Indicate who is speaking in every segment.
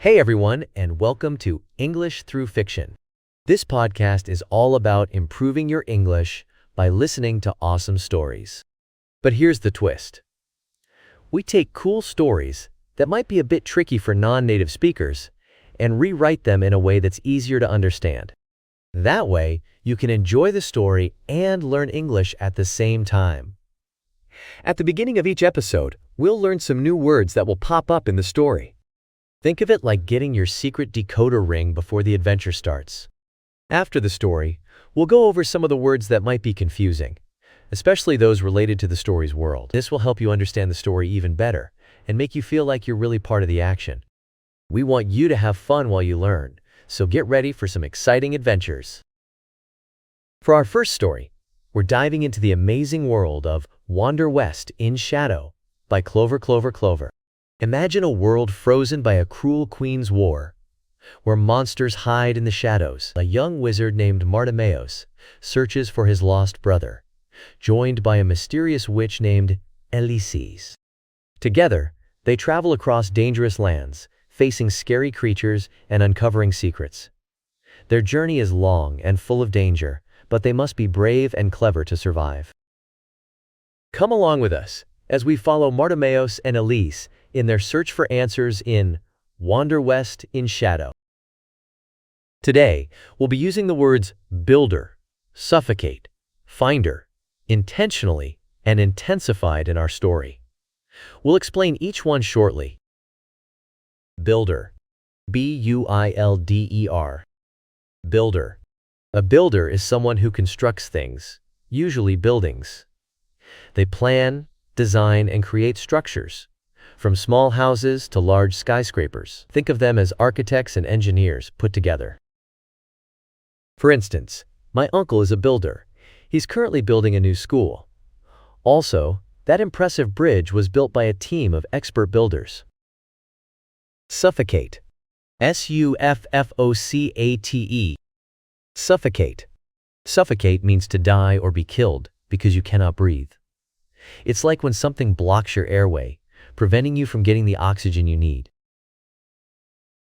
Speaker 1: Hey everyone, and welcome to English Through Fiction. This podcast is all about improving your English by listening to awesome stories. But here's the twist. We take cool stories that might be a bit tricky for non-native speakers and rewrite them in a way that's easier to understand. That way, you can enjoy the story and learn English at the same time. At the beginning of each episode, we'll learn some new words that will pop up in the story. Think of it like getting your secret decoder ring before the adventure starts. After the story, we'll go over some of the words that might be confusing, especially those related to the story's world. This will help you understand the story even better and make you feel like you're really part of the action. We want you to have fun while you learn, so get ready for some exciting adventures. For our first story, we're diving into the amazing world of Wander West in Shadow by Clover. Imagine a world frozen by a cruel queen's war, where monsters hide in the shadows. A young wizard named Bartimaeus searches for his lost brother, joined by a mysterious witch named Elises. Together, they travel across dangerous lands, facing scary creatures and uncovering secrets. Their journey is long and full of danger, but they must be brave and clever to survive. Come along with us as we follow Bartimaeus and Elise in their search for answers in Wander West in Shadow. Today, we'll be using the words builder, suffocate, finder, intentionally, and intensified in our story. We'll explain each one shortly. Builder. B-U-I-L-D-E-R. Builder. A builder is someone who constructs things, usually buildings. They plan, design, and create structures, from small houses to large skyscrapers. Think of them as architects and engineers put together. For instance, my uncle is a builder. He's currently building a new school. Also, that impressive bridge was built by a team of expert builders. Suffocate. S-U-F-F-O-C-A-T-E. Suffocate. Suffocate means to die or be killed because you cannot breathe. It's like when something blocks your airway, preventing you from getting the oxygen you need.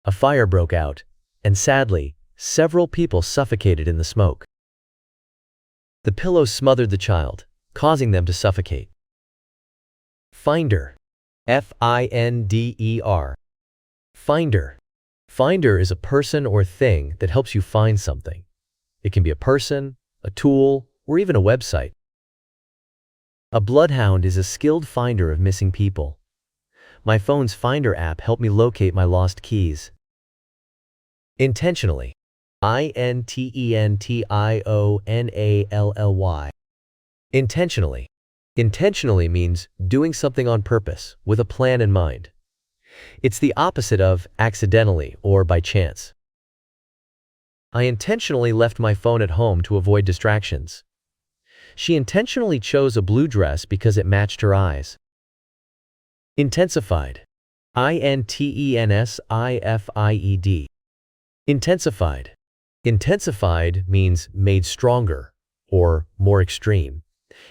Speaker 1: A fire broke out, and sadly, several people suffocated in the smoke. The pillows smothered the child, causing them to suffocate. Finder. F-I-N-D-E-R. Finder. Finder is a person or thing that helps you find something. It can be a person, a tool, or even a website. A bloodhound is a skilled finder of missing people. My phone's Finder app helped me locate my lost keys. Intentionally. I-N-T-E-N-T-I-O-N-A-L-L-Y. Intentionally. Intentionally means doing something on purpose, with a plan in mind. It's the opposite of accidentally or by chance. I intentionally left my phone at home to avoid distractions. She intentionally chose a blue dress because it matched her eyes. Intensified. I-N-T-E-N-S-I-F-I-E-D. Intensified. Intensified means made stronger or more extreme.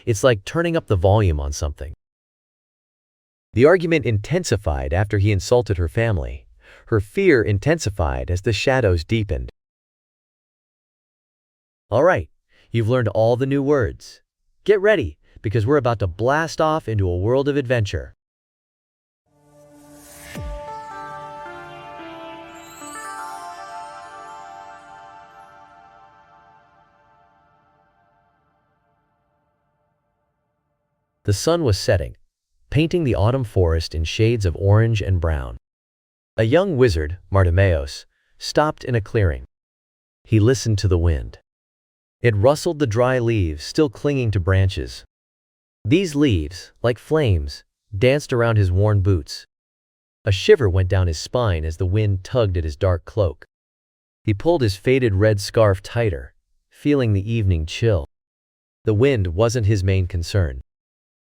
Speaker 1: It's like turning up the volume on something. The argument intensified after he insulted her family. Her fear intensified as the shadows deepened. All right, you've learned all the new words. Get ready, because we're about to blast off into a world of adventure. The sun was setting, painting the autumn forest in shades of orange and brown. A young wizard, Bartimaeus, stopped in a clearing. He listened to the wind. It rustled the dry leaves still clinging to branches. These leaves, like flames, danced around his worn boots. A shiver went down his spine as the wind tugged at his dark cloak. He pulled his faded red scarf tighter, feeling the evening chill. The wind wasn't his main concern.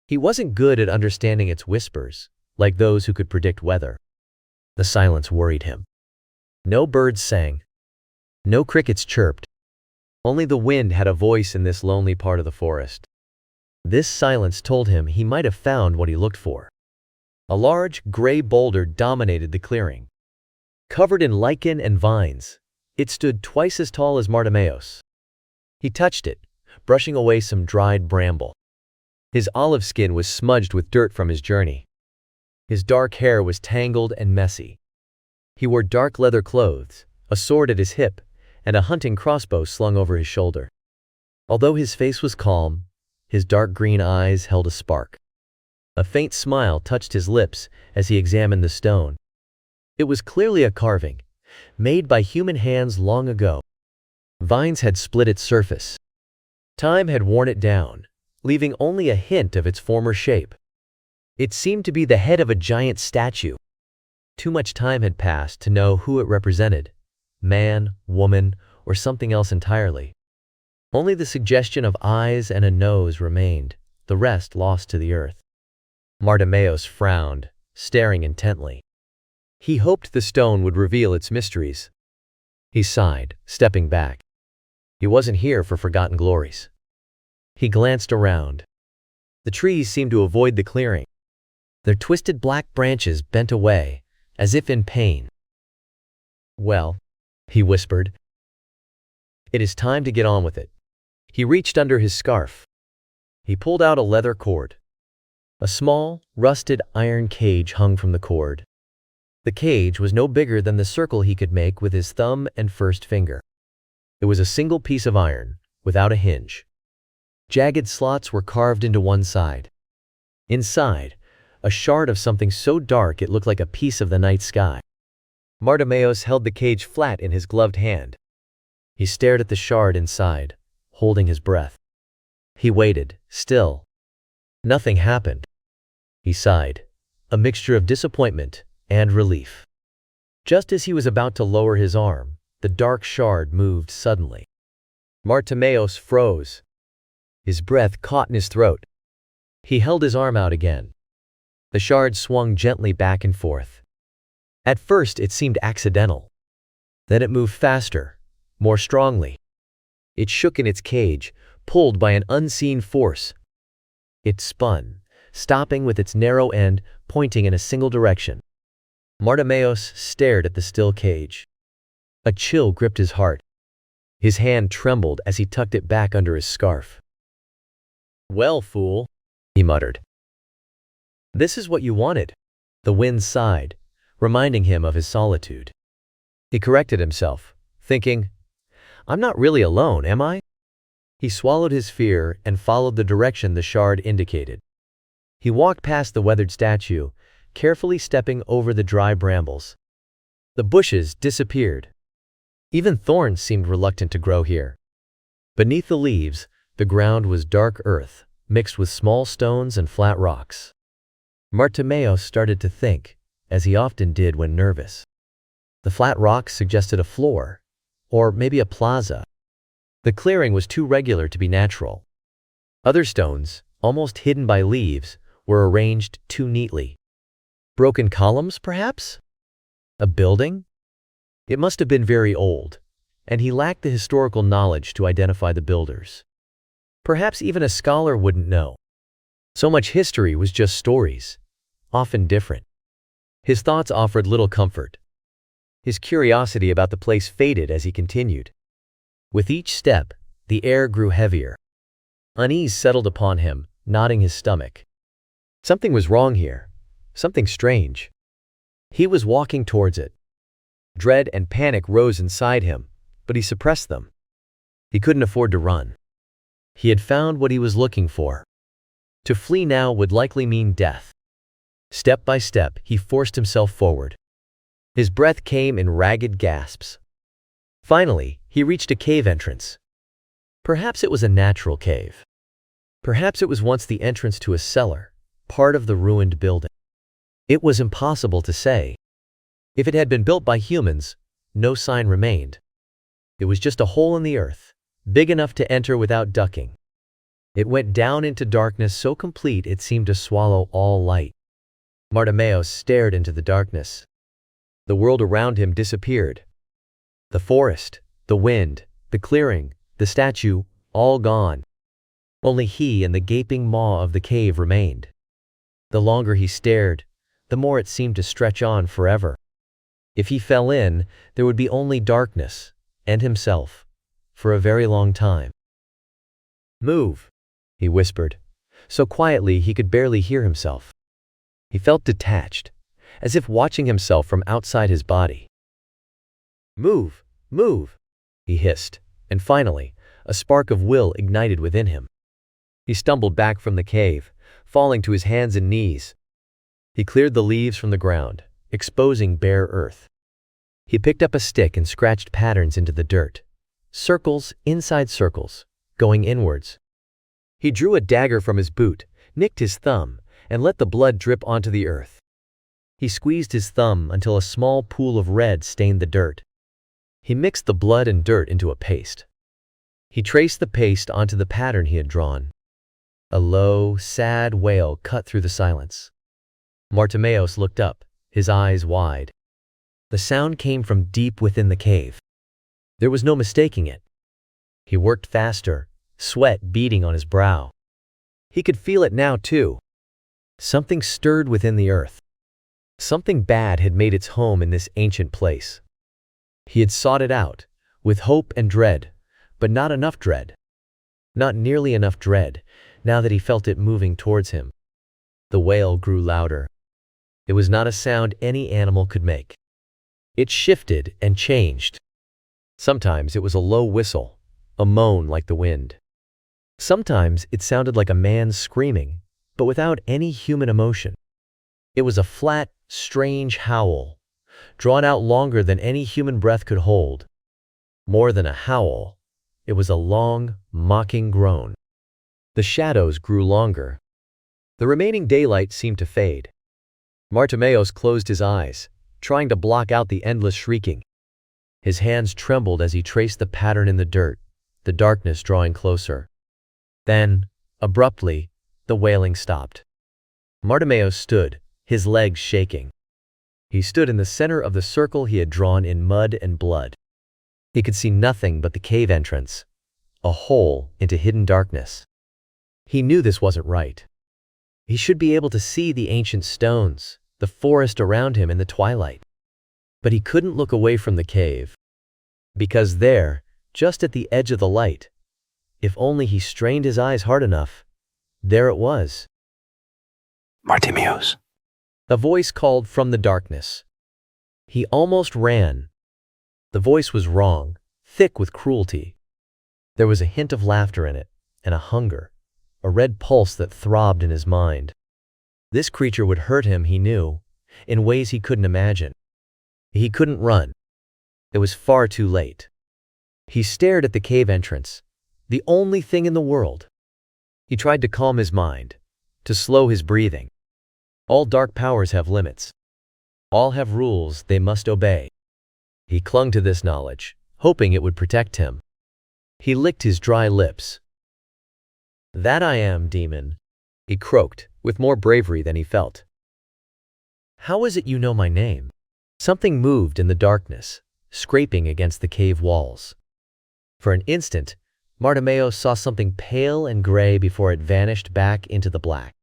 Speaker 1: He wasn't good at understanding its whispers, like those who could predict weather. The silence worried him. No birds sang. No crickets chirped. Only the wind had a voice in this lonely part of the forest. This silence told him he might have found what he looked for. A large, gray boulder dominated the clearing. covered in lichen and vines. It stood twice as tall as Bartimaeus. He touched it, brushing away some dried bramble. His olive skin was smudged with dirt from his journey. His dark hair was tangled and messy. He wore dark leather clothes, a sword at his hip, and a hunting crossbow slung over his shoulder. Although his face was calm, his dark green eyes held a spark. A faint smile touched his lips as he examined the stone. It was clearly a carving, made by human hands long ago. Vines had split its surface. Time had worn it down, leaving only a hint of its former shape. It seemed to be the head of a giant statue. Too much time had passed to know who it represented, man, woman, or something else entirely. Only the suggestion of eyes and a nose remained, the rest lost to the earth. Bartimaeus frowned, staring intently. He hoped the stone would reveal its mysteries. He sighed, stepping back. He wasn't here for forgotten glories. He glanced around. The trees seemed to avoid the clearing. Their twisted black branches bent away, as if in pain. "Well," he whispered, "it is time to get on with it." He reached under his scarf. He pulled out a leather cord. A small, rusted iron cage hung from the cord. The cage was no bigger than the circle he could make with his thumb and first finger. It was a single piece of iron, without a hinge. Jagged slots were carved into one side. Inside, a shard of something so dark it looked like a piece of the night sky. Bartimaeus held the cage flat in his gloved hand. He stared at the shard inside, holding his breath. He waited, still. Nothing happened. He sighed, a mixture of disappointment and relief. Just as he was about to lower his arm, the dark shard moved suddenly. Bartimaeus froze. His breath caught in his throat. He held his arm out again. The shard swung gently back and forth. At first it seemed accidental. Then it moved faster, more strongly. It shook in its cage, pulled by an unseen force. It spun, stopping with its narrow end pointing in a single direction. Bartimaeus stared at the still cage. A chill gripped his heart. His hand trembled as he tucked it back under his scarf. "Well, fool," he muttered. "This is what you wanted." The wind sighed, reminding him of his solitude. He corrected himself, thinking, "I'm not really alone, am I?" He swallowed his fear and followed the direction the shard indicated. He walked past the weathered statue, carefully stepping over the dry brambles. The bushes disappeared. Even thorns seemed reluctant to grow here. Beneath the leaves, the ground was dark earth, mixed with small stones and flat rocks. Bartimaeus started to think, as he often did when nervous. The flat rocks suggested a floor, or maybe a plaza. The clearing was too regular to be natural. Other stones, almost hidden by leaves, were arranged too neatly. Broken columns, perhaps? A building? It must have been very old, and he lacked the historical knowledge to identify the builders. Perhaps even a scholar wouldn't know. So much history was just stories, often different. His thoughts offered little comfort. His curiosity about the place faded as he continued. With each step, the air grew heavier. Unease settled upon him, knotting his stomach. Something was wrong here, something strange. He was walking towards it. Dread and panic rose inside him, but he suppressed them. He couldn't afford to run. He had found what he was looking for. To flee now would likely mean death. Step by step, he forced himself forward. His breath came in ragged gasps. Finally, he reached a cave entrance. Perhaps it was a natural cave. Perhaps it was once the entrance to a cellar, part of the ruined building. It was impossible to say. If it had been built by humans, no sign remained. It was just a hole in the earth, big enough to enter without ducking. It went down into darkness so complete it seemed to swallow all light. Bartimaeus stared into the darkness. The world around him disappeared. The forest, the wind, the clearing, the statue, all gone. Only he and the gaping maw of the cave remained. The longer he stared, the more it seemed to stretch on forever. If he fell in, there would be only darkness and himself for a very long time. "Move," he whispered, so quietly he could barely hear himself. He felt detached, as if watching himself from outside his body. "Move, move," he hissed, and finally, a spark of will ignited within him. He stumbled back from the cave, falling to his hands and knees. He cleared the leaves from the ground, exposing bare earth. He picked up a stick and scratched patterns into the dirt. Circles inside circles, going inwards. He drew a dagger from his boot, nicked his thumb, and let the blood drip onto the earth. He squeezed his thumb until a small pool of red stained the dirt. He mixed the blood and dirt into a paste. He traced the paste onto the pattern he had drawn. A low, sad wail cut through the silence. Bartimaeus looked up, his eyes wide. The sound came from deep within the cave. There was no mistaking it. He worked faster, sweat beading on his brow. He could feel it now too. Something stirred within the earth. Something bad had made its home in this ancient place. He had sought it out, with hope and dread, but not enough dread. Not nearly enough dread, now that he felt it moving towards him. The wail grew louder. It was not a sound any animal could make. It shifted and changed. Sometimes it was a low whistle, a moan like the wind. Sometimes it sounded like a man screaming, but without any human emotion. It was a flat, strange howl, drawn out longer than any human breath could hold. More than a howl, it was a long, mocking groan. The shadows grew longer. The remaining daylight seemed to fade. Bartimaeus closed his eyes, trying to block out the endless shrieking. His hands trembled as he traced the pattern in the dirt, the darkness drawing closer. Then, abruptly, the wailing stopped. Bartimaeus stood, his legs shaking. He stood in the center of the circle he had drawn in mud and blood. He could see nothing but the cave entrance, a hole into hidden darkness. He knew this wasn't right. He should be able to see the ancient stones, the forest around him in the twilight. But he couldn't look away from the cave. Because there, just at the edge of the light, if only he strained his eyes hard enough, there it was.
Speaker 2: "Bartimaeus."
Speaker 1: A voice called from the darkness. He almost ran. The voice was wrong, thick with cruelty. There was a hint of laughter in it, and a hunger, a red pulse that throbbed in his mind. This creature would hurt him, he knew, in ways he couldn't imagine. He couldn't run. It was far too late. He stared at the cave entrance, the only thing in the world. He tried to calm his mind, to slow his breathing. All dark powers have limits. All have rules they must obey. He clung to this knowledge, hoping it would protect him. He licked his dry lips. "That I am, demon," he croaked, with more bravery than he felt. "How is it you know my name?" Something moved in the darkness, scraping against the cave walls. For an instant, Bartimaeus saw something pale and gray before it vanished back into the black.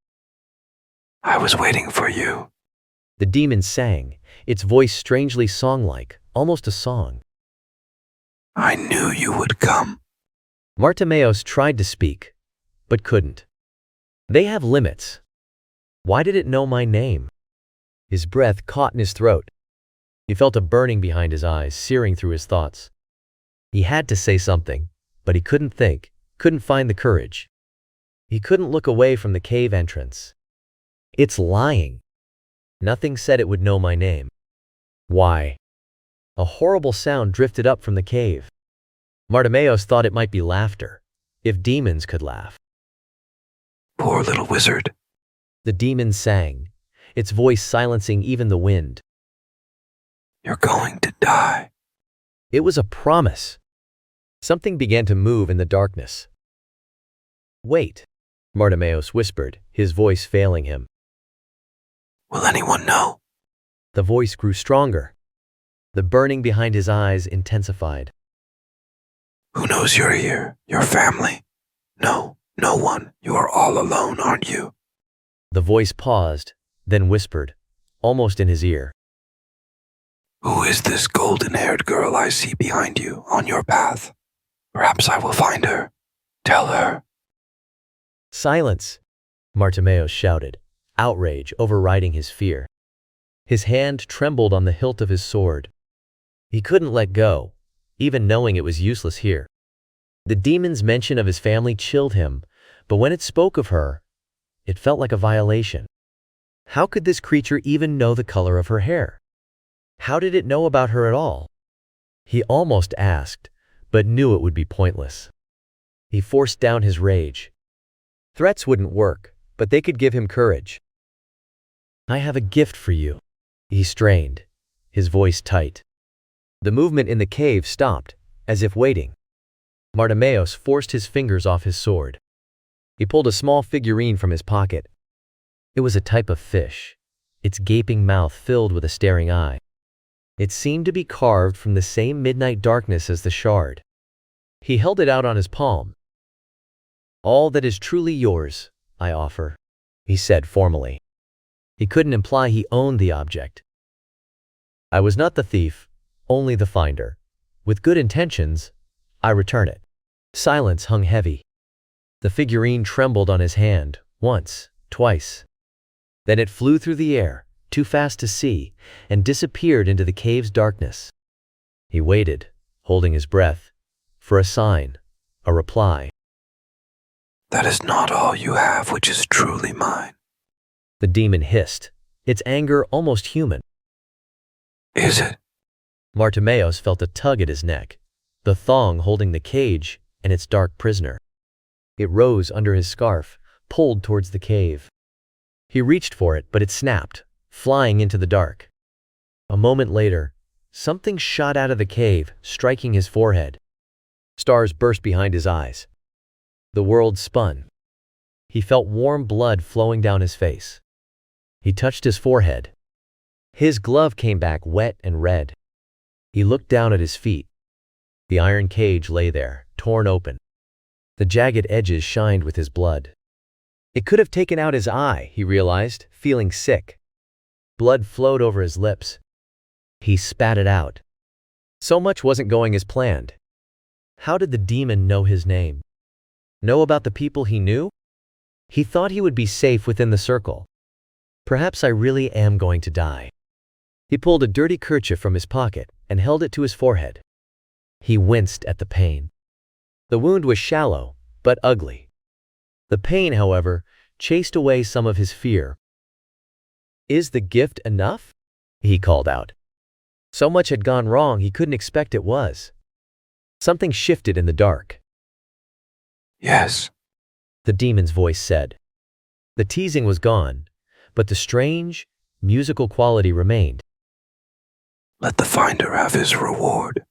Speaker 2: "I was waiting for you,"
Speaker 1: the demon sang, its voice strangely song-like, almost a song.
Speaker 2: "I knew you would come."
Speaker 1: Bartimaeus tried to speak, but couldn't. They have limits. Why did it know my name? His breath caught in his throat. He felt a burning behind his eyes, searing through his thoughts. He had to say something, but he couldn't think, couldn't find the courage. He couldn't look away from the cave entrance. It's lying. Nothing said it would know my name. Why? A horrible sound drifted up from the cave. Bartimaeus thought it might be laughter, if demons could laugh.
Speaker 2: "Poor little wizard,"
Speaker 1: the demon sang, its voice silencing even the wind.
Speaker 2: "You're going to die."
Speaker 1: It was a promise. Something began to move in the darkness. "Wait," Bartimaeus whispered, his voice failing him.
Speaker 2: "Will anyone know?"
Speaker 1: The voice grew stronger. The burning behind his eyes intensified.
Speaker 2: "Who knows you're here? Your family?" "No, no one. You are all alone, aren't you?"
Speaker 1: The voice paused, then whispered, almost in his ear.
Speaker 2: Who is this golden-haired girl I see behind you on your path? Perhaps I will find her. Tell her.
Speaker 1: Silence, Bartimaeus shouted, outrage overriding his fear. His hand trembled on the hilt of his sword. He couldn't let go, even knowing it was useless here. The demon's mention of his family chilled him, but when it spoke of her, it felt like a violation. How could this creature even know the color of her hair? How did it know about her at all? He almost asked, but knew it would be pointless. He forced down his rage. Threats wouldn't work, but they could give him courage. I have a gift for you. He strained, his voice tight. The movement in the cave stopped, as if waiting. Bartimaeus forced his fingers off his sword. He pulled a small figurine from his pocket. It was a type of fish, its gaping mouth filled with a staring eye. It seemed to be carved from the same midnight darkness as the shard. He held it out on his palm. All that is truly yours, I offer, he said formally. He couldn't imply he owned the object. I was not the thief, only the finder. With good intentions, I return it. Silence hung heavy. The figurine trembled on his hand, once, twice. Then it flew through the air, too fast to see, and disappeared into the cave's darkness. He waited, holding his breath, for a sign, a reply.
Speaker 2: That is not all you have which is truly mine.
Speaker 1: The demon hissed, its anger almost human.
Speaker 2: Is it?
Speaker 1: Bartimaeus felt a tug at his neck, the thong holding the cage and its dark prisoner. It rose under his scarf, pulled towards the cave. He reached for it, but it snapped, flying into the dark. A moment later, something shot out of the cave, striking his forehead. Stars burst behind his eyes. The world spun. He felt warm blood flowing down his face. He touched his forehead. His glove came back wet and red. He looked down at his feet. The iron cage lay there, torn open. The jagged edges shined with his blood. It could have taken out his eye, he realized, feeling sick. Blood flowed over his lips. He spat it out. So much wasn't going as planned. How did the demon know his name? Know about the people he knew? He thought he would be safe within the circle. Perhaps I really am going to die. He pulled a dirty kerchief from his pocket and held it to his forehead. He winced at the pain. The wound was shallow, but ugly. The pain, however, chased away some of his fear. Is the gift enough? He called out. So much had gone wrong he couldn't expect it was. Something shifted in the dark.
Speaker 2: Yes,
Speaker 1: the demon's voice said. The teasing was gone, but the strange, musical quality remained.
Speaker 2: Let the finder have his reward.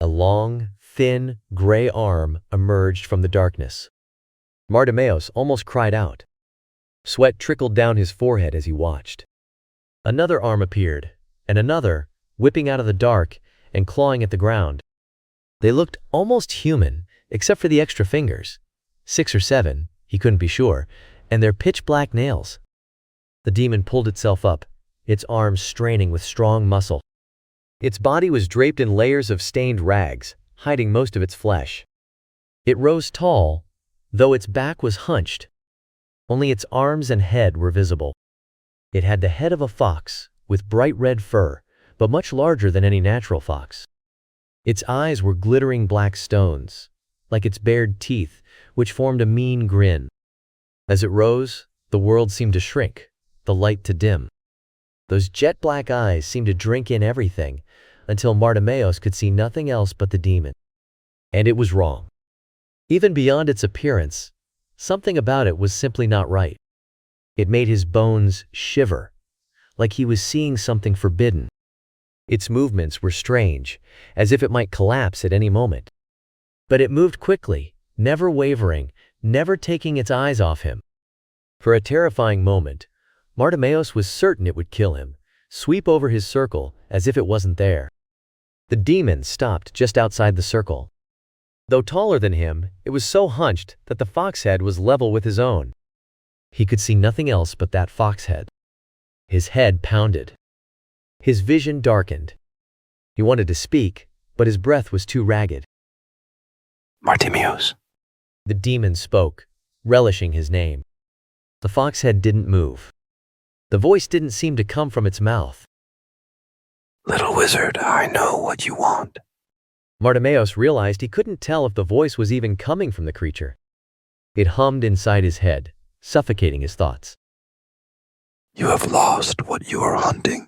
Speaker 1: A long, thin, gray arm emerged from the darkness. Bartimaeus almost cried out. Sweat trickled down his forehead as he watched. Another arm appeared, and another, whipping out of the dark and clawing at the ground. They looked almost human, except for the extra fingers. 6 or 7, he couldn't be sure, and their pitch-black nails. The demon pulled itself up, its arms straining with strong muscle. Its body was draped in layers of stained rags, hiding most of its flesh. It rose tall, though its back was hunched. Only its arms and head were visible. It had the head of a fox, with bright red fur, but much larger than any natural fox. Its eyes were glittering black stones, like its bared teeth, which formed a mean grin. As it rose, the world seemed to shrink, the light to dim. Those jet-black eyes seemed to drink in everything, until Bartimaeus could see nothing else but the demon. And it was wrong. Even beyond its appearance, something about it was simply not right. It made his bones shiver, like he was seeing something forbidden. Its movements were strange, as if it might collapse at any moment. But it moved quickly, never wavering, never taking its eyes off him. For a terrifying moment, Bartimaeus was certain it would kill him, sweep over his circle as if it wasn't there. The demon stopped just outside the circle. Though taller than him, it was so hunched that the fox head was level with his own. He could see nothing else but that fox head. His head pounded. His vision darkened, He wanted to speak, but his breath was too ragged.
Speaker 2: Bartimaeus.
Speaker 1: The demon spoke, relishing his name. The fox head didn't move. The voice didn't seem to come from its mouth.
Speaker 2: Little wizard, I know what you want.
Speaker 1: Bartimaeus realized he couldn't tell if the voice was even coming from the creature. It hummed inside his head, suffocating his thoughts.
Speaker 2: You have lost what you are hunting.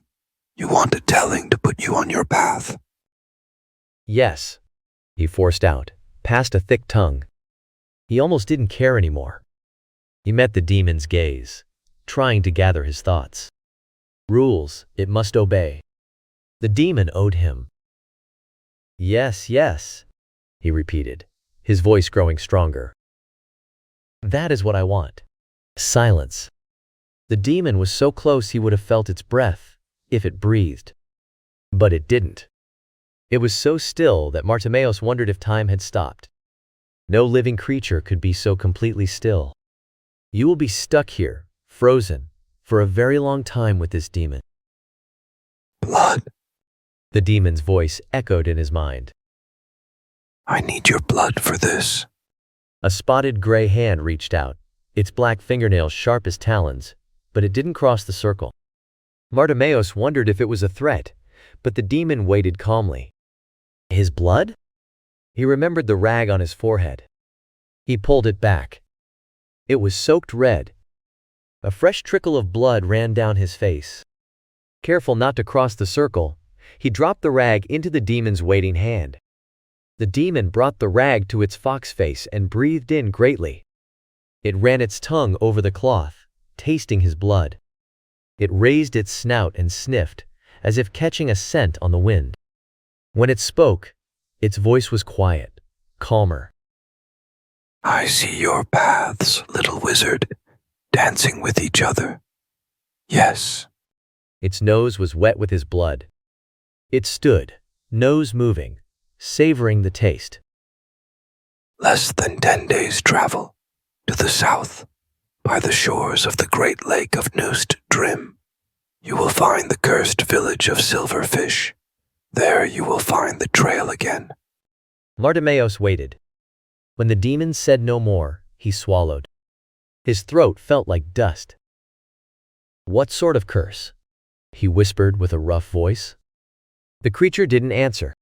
Speaker 2: You want a telling to put you on your path.
Speaker 1: Yes, he forced out, past a thick tongue. He almost didn't care anymore. He met the demon's gaze, trying to gather his thoughts. Rules it must obey. The demon owed him. Yes, yes, he repeated, his voice growing stronger. That is what I want. Silence. The demon was so close he would have felt its breath, if it breathed. But it didn't. It was so still that Bartimaeus wondered if time had stopped. No living creature could be so completely still. You will be stuck here, frozen, for a very long time with this demon.
Speaker 2: Blood.
Speaker 1: The demon's voice echoed in his mind.
Speaker 2: I need your blood for this.
Speaker 1: A spotted gray hand reached out, its black fingernails sharp as talons, but it didn't cross the circle. Bartimaeus wondered if it was a threat, but the demon waited calmly. His blood? He remembered the rag on his forehead. He pulled it back. It was soaked red. A fresh trickle of blood ran down his face. Careful not to cross the circle, he dropped the rag into the demon's waiting hand. The demon brought the rag to its fox face and breathed in greatly. It ran its tongue over the cloth, tasting his blood. It raised its snout and sniffed, as if catching a scent on the wind. When it spoke, its voice was quiet, calmer.
Speaker 2: I see your paths, little wizard, dancing with each other. Yes.
Speaker 1: Its nose was wet with his blood. It stood, nose moving, savoring the taste.
Speaker 2: Less than 10 days' travel, to the south, by the shores of the great lake of Noost Drim, you will find the cursed village of Silverfish. There you will find the trail again.
Speaker 1: Bartimaeus waited. When the demon said no more, he swallowed. His throat felt like dust. What sort of curse? He whispered with a rough voice. The creature didn't answer.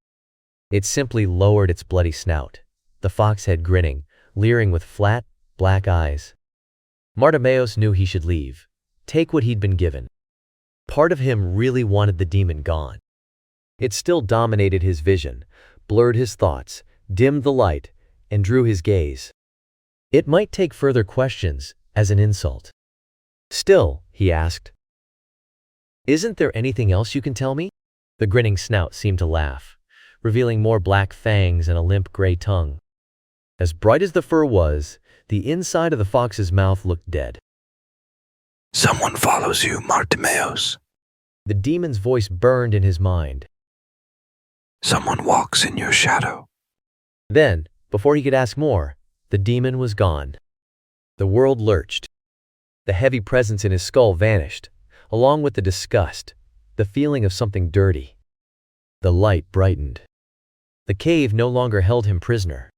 Speaker 1: It simply lowered its bloody snout, the fox head grinning, leering with flat, black eyes. Bartimaeus knew he should leave, take what he'd been given. Part of him really wanted the demon gone. It still dominated his vision, blurred his thoughts, dimmed the light, and drew his gaze. It might take further questions as an insult. Still, he asked, "Isn't there anything else you can tell me?" The grinning snout seemed to laugh, revealing more black fangs and a limp gray tongue. As bright as the fur was, the inside of the fox's mouth looked dead.
Speaker 2: Someone follows you, Bartimaeus.
Speaker 1: The demon's voice burned in his mind.
Speaker 2: Someone walks in your shadow.
Speaker 1: Then, before he could ask more, the demon was gone. The world lurched. The heavy presence in his skull vanished, along with the disgust, the feeling of something dirty. The light brightened. The cave no longer held him prisoner.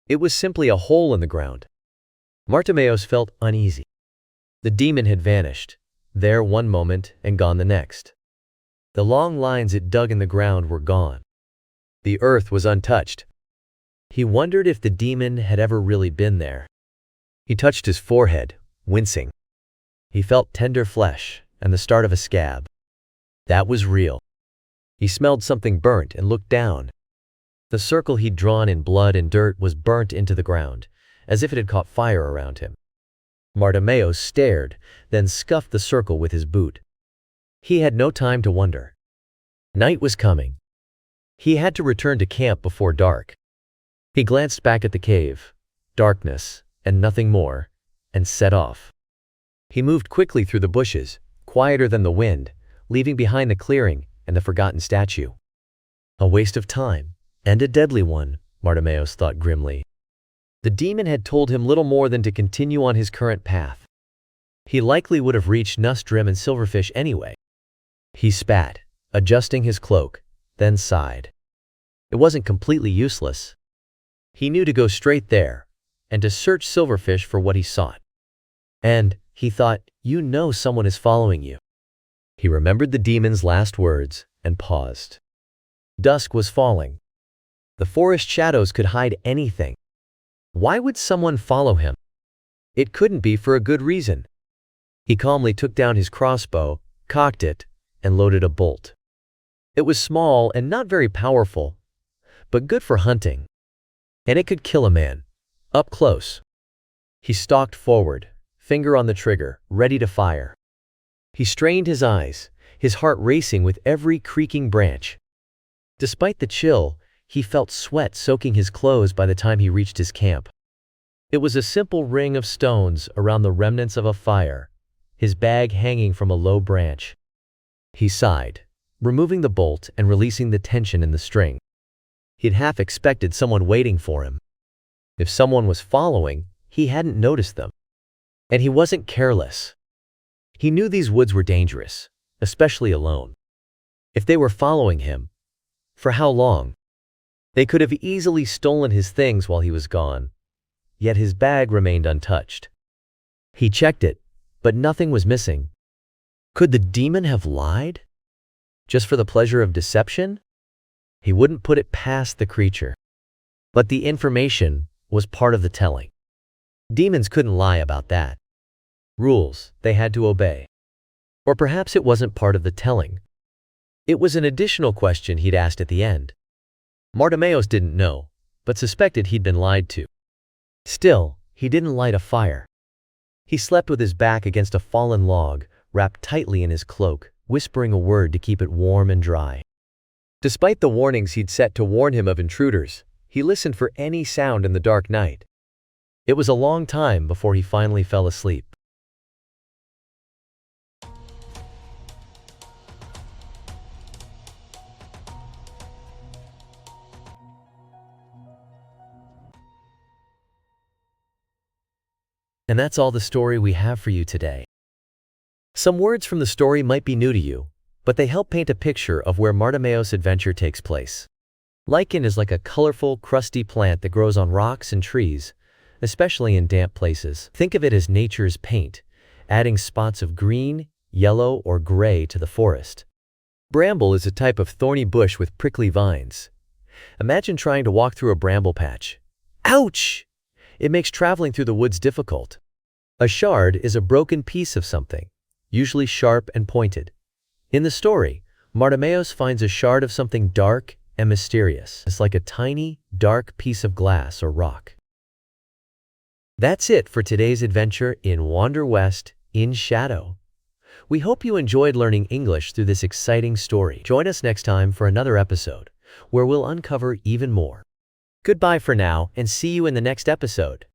Speaker 1: It was simply a hole in the ground. Bartimaeus felt uneasy. The demon had vanished, there one moment and gone the next. The long lines it dug in the ground were gone. The earth was untouched. He wondered if the demon had ever really been there. He touched his forehead, wincing. He felt tender flesh and the start of a scab. That was real. He smelled something burnt and looked down. The circle he'd drawn in blood and dirt was burnt into the ground, as if it had caught fire around him. Bartimaeus stared, then scuffed the circle with his boot. He had no time to wonder. Night was coming. He had to return to camp before dark. He glanced back at the cave, darkness, and nothing more, and set off. He moved quickly through the bushes, quieter than the wind, leaving behind the clearing and the forgotten statue. A waste of time, and a deadly one, Bartimaeus thought grimly. The demon had told him little more than to continue on his current path. He likely would have reached Noost Drim and Silverfish anyway. He spat, adjusting his cloak, then sighed. It wasn't completely useless. He knew to go straight there and to search Silverfish for what he sought. And, he thought, you know someone is following you. He remembered the demon's last words and paused. Dusk was falling. The forest shadows could hide anything. Why would someone follow him? It couldn't be for a good reason. He calmly took down his crossbow, cocked it, and loaded a bolt. It was small and not very powerful, but good for hunting. And it could kill a man, up close. He stalked forward, finger on the trigger, ready to fire. He strained his eyes, his heart racing with every creaking branch. Despite the chill, he felt sweat soaking his clothes by the time he reached his camp. It was a simple ring of stones around the remnants of a fire, his bag hanging from a low branch. He sighed, removing the bolt and releasing the tension in the string. He'd half expected someone waiting for him. If someone was following, he hadn't noticed them. And he wasn't careless. He knew these woods were dangerous, especially alone. If they were following him, for how long? They could have easily stolen his things while he was gone, yet his bag remained untouched. He checked it, but nothing was missing. Could the demon have lied? Just for the pleasure of deception? He wouldn't put it past the creature. But the information was part of the telling. Demons couldn't lie about that. Rules they had to obey. Or perhaps it wasn't part of the telling. It was an additional question he'd asked at the end. Bartimaeus didn't know, but suspected he'd been lied to. Still, he didn't light a fire. He slept with his back against a fallen log, wrapped tightly in his cloak, whispering a word to keep it warm and dry. Despite the warnings he'd set to warn him of intruders, he listened for any sound in the dark night. It was a long time before he finally fell asleep. And that's all the story we have for you today. Some words from the story might be new to you, but they help paint a picture of where Bartimaeus' adventure takes place. Lichen is like a colorful, crusty plant that grows on rocks and trees, especially in damp places. Think of it as nature's paint, adding spots of green, yellow, or gray to the forest. Bramble is a type of thorny bush with prickly vines. Imagine trying to walk through a bramble patch. Ouch! It makes traveling through the woods difficult. A shard is a broken piece of something, usually sharp and pointed. In the story, Bartimaeus finds a shard of something dark and mysterious. It's like a tiny, dark piece of glass or rock. That's it for today's adventure in Wander West in Shadow. We hope you enjoyed learning English through this exciting story. Join us next time for another episode, where we'll uncover even more. Goodbye for now, and see you in the next episode.